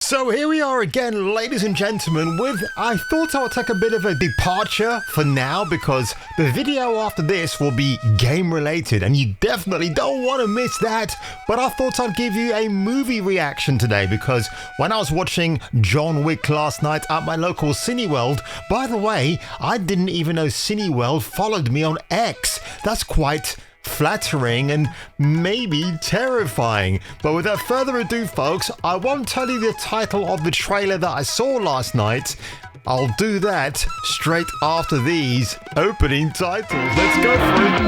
So here we are again, ladies and gentlemen, I thought I would take a bit of a departure for now because the video after this will be game related and you definitely don't want to miss that. But I thought I'd give you a movie reaction today because when I was watching John Wick last night at my local Cineworld, by the way, I didn't even know Cineworld followed me on X. That's quite flattering and maybe terrifying. But without further ado, folks, I won't tell you the title of the trailer that I saw last night. I'll do that straight after these opening titles. Let's go for it.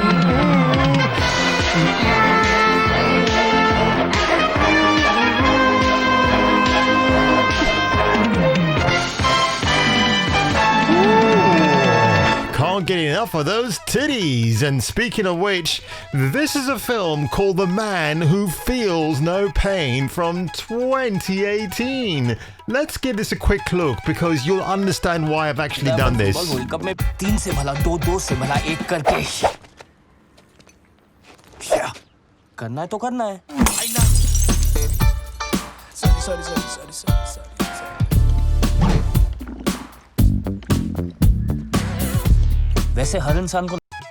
Can't get enough of those titties. And speaking of which, this is a film called The Man Who Feels No Pain from 2018. Let's give this a quick look because you'll understand why I've actually done this.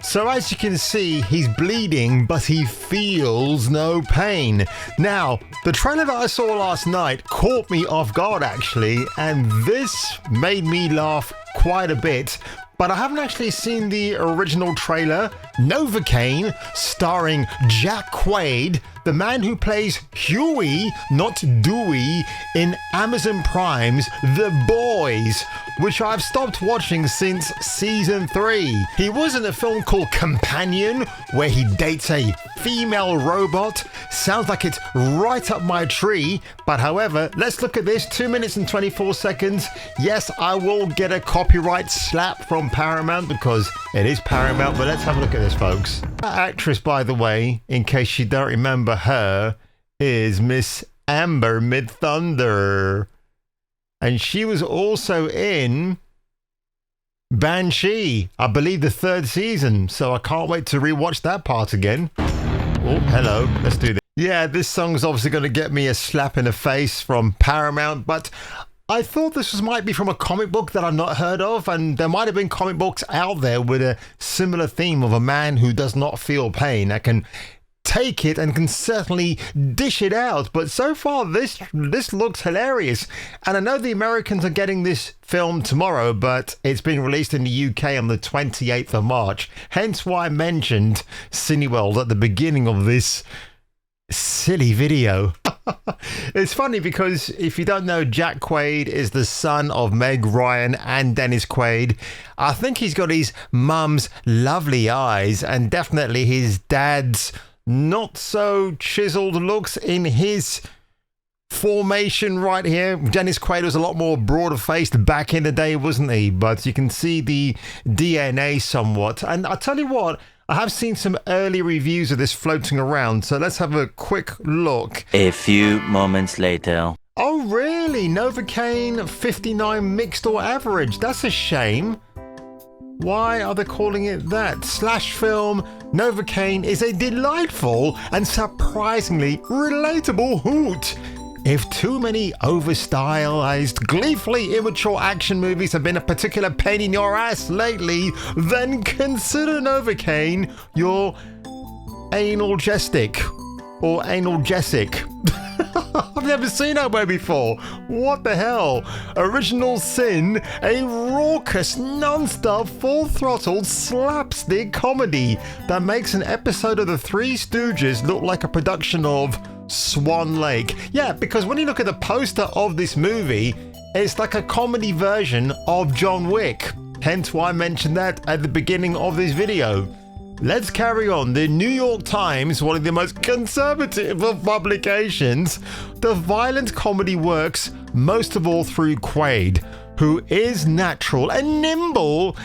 So as you can see, he's bleeding, but he feels no pain. Now, the trailer that I saw last night caught me off guard actually, and this made me laugh quite a bit. But I haven't actually seen the original trailer. Novocaine, starring Jack Quaid, the man who plays Huey, not Dewey, in Amazon Prime's The Boys, which I've stopped watching since season 3. He was in a film called Companion, where he dates a female robot. Sounds like it's right up my tree. But however, let's look at this. 2 minutes and 24 seconds. Yes, I will get a copyright slap from Paramount because it is Paramount, but let's have a look at this, folks. That actress, by the way, in case you don't remember her, is Miss Amber Mid-Thunder. And she was also in Banshee, I believe the 3rd season. So I can't wait to rewatch that part again. Oh, hello. Let's do this. Yeah, this song's obviously going to get me a slap in the face from Paramount, but I thought this might be from a comic book that I've not heard of, and there might have been comic books out there with a similar theme of a man who does not feel pain, that can take it and can certainly dish it out. But so far this looks hilarious, and I know the Americans are getting this film tomorrow, but it's being released in the UK on the 28th of March, hence why I mentioned Cineworld at the beginning of this silly video. It's funny because if you don't know, Jack Quaid is the son of Meg Ryan and Dennis Quaid. I think he's got his mum's lovely eyes and definitely his dad's not so chiseled looks in his formation right here. Dennis Quaid was a lot more broader faced back in the day, wasn't he? But you can see the DNA somewhat. And I tell you what, I have seen some early reviews of this floating around, so let's have a quick look. A few moments later. Oh really? Novocaine 59 mixed or average. That's a shame. Why are they calling it that? Slash film Novocaine is a delightful and surprisingly relatable hoot. If too many over-stylized, gleefully immature action movies have been a particular pain in your ass lately, then consider Novocaine your analgesic or analgesic. I've never seen that word before. What the hell? Original Sin, a raucous, non-stop, full-throttled slapstick comedy that makes an episode of The Three Stooges look like a production of Swan Lake. Yeah, because when you look at the poster of this movie, it's like a comedy version of John Wick. Hence why I mentioned that at the beginning of this video. Let's carry on. The New York Times, one of the most conservative of publications, the violent comedy works most of all through Quaid, who is natural and nimble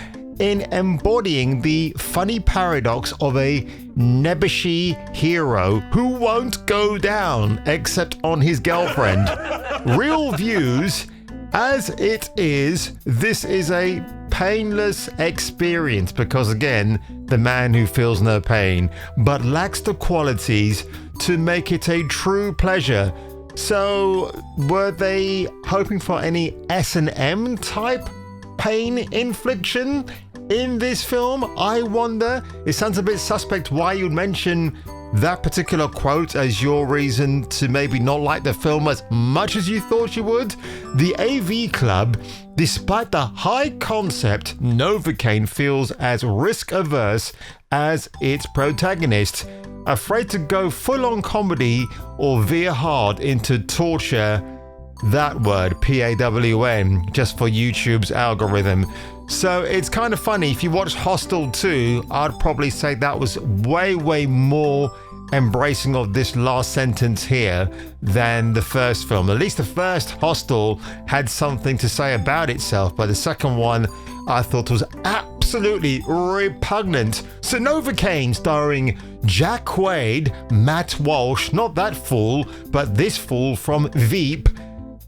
in embodying the funny paradox of a nebbishy hero who won't go down except on his girlfriend. Real views, as it is, this is a painless experience because, again, the man who feels no pain, but lacks the qualities to make it a true pleasure. So, were they hoping for any S&M type pain infliction in this film? I wonder. It sounds a bit suspect why you'd mention that particular quote as your reason to maybe not like the film as much as you thought you would. The AV Club, despite the high concept, Novocaine feels as risk averse as its protagonist, afraid to go full on comedy or veer hard into torture. That word, PAWN, just for YouTube's algorithm. So it's kind of funny. If you watch Hostel 2, I'd probably say that was way more embracing of this last sentence here than the first film. At least the first Hostel had something to say about itself, but the second one I thought was absolutely repugnant. So Novocaine, starring Jack Quaid, Matt Walsh, not that fool, but this fool from Veep,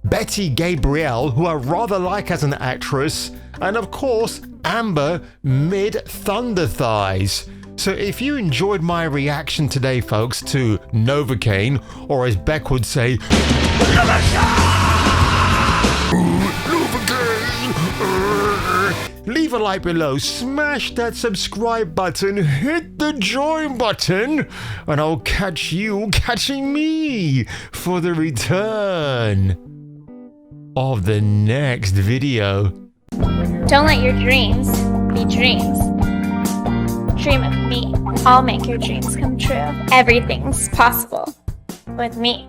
Betty Gabrielle, who I rather like as an actress, and of course, Amber Mid-Thunder Thighs. So if you enjoyed my reaction today, folks, to Novocaine, or as Beck would say, Novocaine, leave a like below, smash that subscribe button, hit the join button, and I'll catch you catching me for the return of the next video. Don't let your dreams be dreams. Dream of me. I'll make your dreams come true. Everything's possible with me.